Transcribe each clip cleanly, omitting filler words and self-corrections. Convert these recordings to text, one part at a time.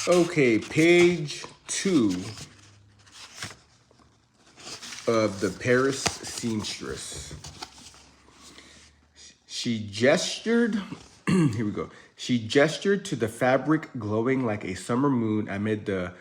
Okay, page 2 of the Paris Seamstress. She gestured, here we go. She gestured to the fabric glowing like a summer moon amid the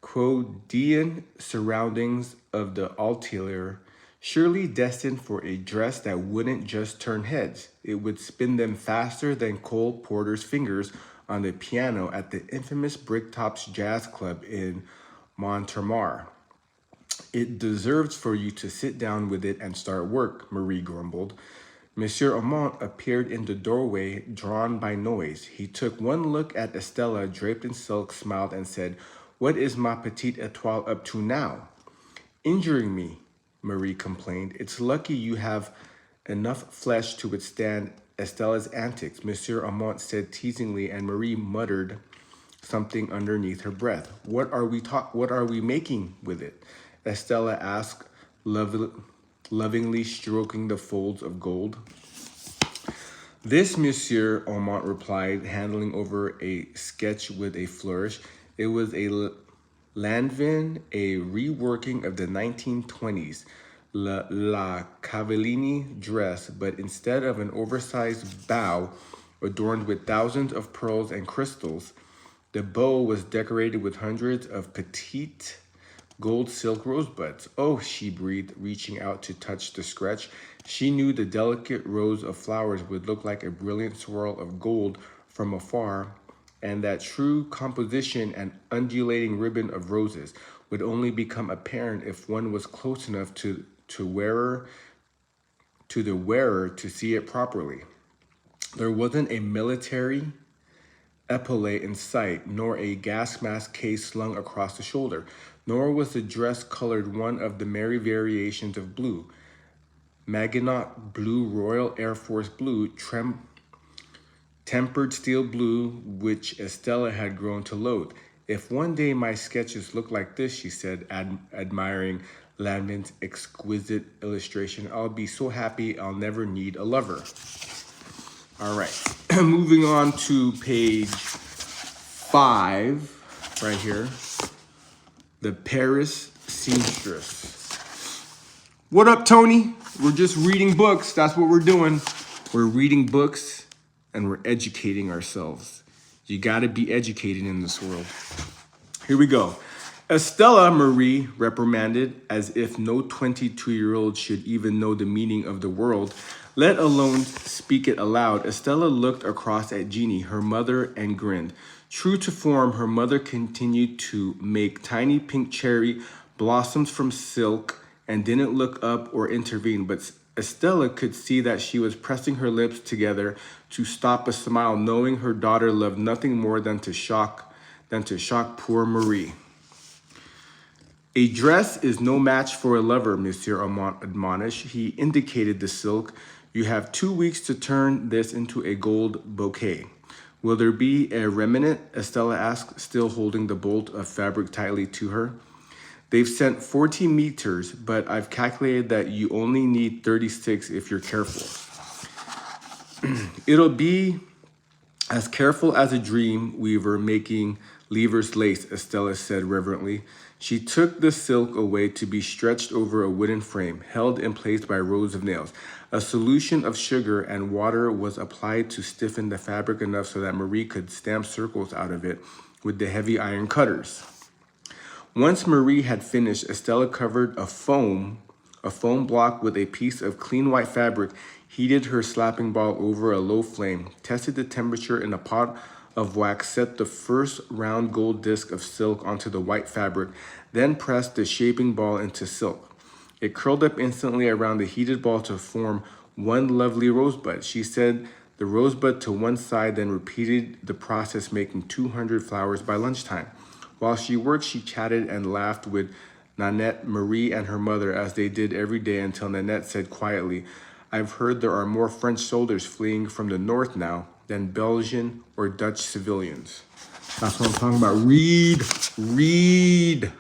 quotidian surroundings of the atelier, surely destined for a dress that wouldn't just turn heads. It would spin them faster than Cole Porter's fingers on the piano at the infamous Bricktops Jazz Club in Montmartre. It deserves for you to sit down with it and start work, Marie grumbled. Monsieur Armand appeared in the doorway, drawn by noise. He took one look at Estella, draped in silk, smiled, and said, "What is ma petite étoile up to now?" "Injuring me," Marie complained. "It's lucky you have enough flesh to withstand Estella's antics," Monsieur Armand said teasingly, and Marie muttered something underneath her breath. What are we making with it?" Estella asked, lovingly stroking the folds of gold. "This, Monsieur," Armand replied, handling over a sketch with a flourish. It was a Lanvin, a reworking of the 1920s La Cavallini dress, but instead of an oversized bow adorned with thousands of pearls and crystals, the bow was decorated with hundreds of petite gold silk rosebuds. "Oh," she breathed, reaching out to touch the scratch. She knew the delicate rows of flowers would look like a brilliant swirl of gold from afar, and that true composition and undulating ribbon of roses would only become apparent if one was close enough to the wearer to see it properly. There wasn't a military epaulette in sight, nor a gas mask case slung across the shoulder, nor was the dress colored one of the merry variations of blue. Maginot blue, Royal Air Force blue, tempered steel blue, which Estella had grown to loathe. "If one day my sketches look like this," she said, admiring Lanvin's exquisite illustration, "I'll be so happy I'll never need a lover." All right, moving on to page 5, right here. The Paris Seamstress. What up, Tony? We're just reading books. That's what we're doing. We're reading books and we're educating ourselves. You gotta be educated in this world. Here we go. "Estella," Marie reprimanded, as if no 22-year-old should even know the meaning of the world, let alone speak it aloud. Estella looked across at Jeannie, her mother, and grinned. True to form, her mother continued to make tiny pink cherry blossoms from silk and didn't look up or intervene, but Estella could see that she was pressing her lips together to stop a smile, knowing her daughter loved nothing more than to shock poor Marie. "A dress is no match for a lover," Monsieur Armand admonished. He indicated the silk. "You have 2 weeks to turn this into a gold bouquet." "Will there be a remnant?" Estella asked, still holding the bolt of fabric tightly to her. "They've sent 40 meters, but I've calculated that you only need 36 if you're careful." "It'll be as careful as a dream weaver making Lever's lace," Estella said reverently. She took the silk away to be stretched over a wooden frame, held in place by rows of nails. A solution of sugar and water was applied to stiffen the fabric enough so that Marie could stamp circles out of it with the heavy iron cutters. Once Marie had finished, Estella covered a foam block with a piece of clean white fabric, heated her slapping ball over a low flame, tested the temperature in a pot of wax, set the first round gold disc of silk onto the white fabric, then pressed the shaping ball into silk. It curled up instantly around the heated ball to form one lovely rosebud. She set the rosebud to one side, then repeated the process, making 200 flowers by lunchtime. While she worked, she chatted and laughed with Nanette, Marie, and her mother, as they did every day, until Nanette said quietly, "I've heard there are more French soldiers fleeing from the north now than Belgian or Dutch civilians." That's what I'm talking about. Read.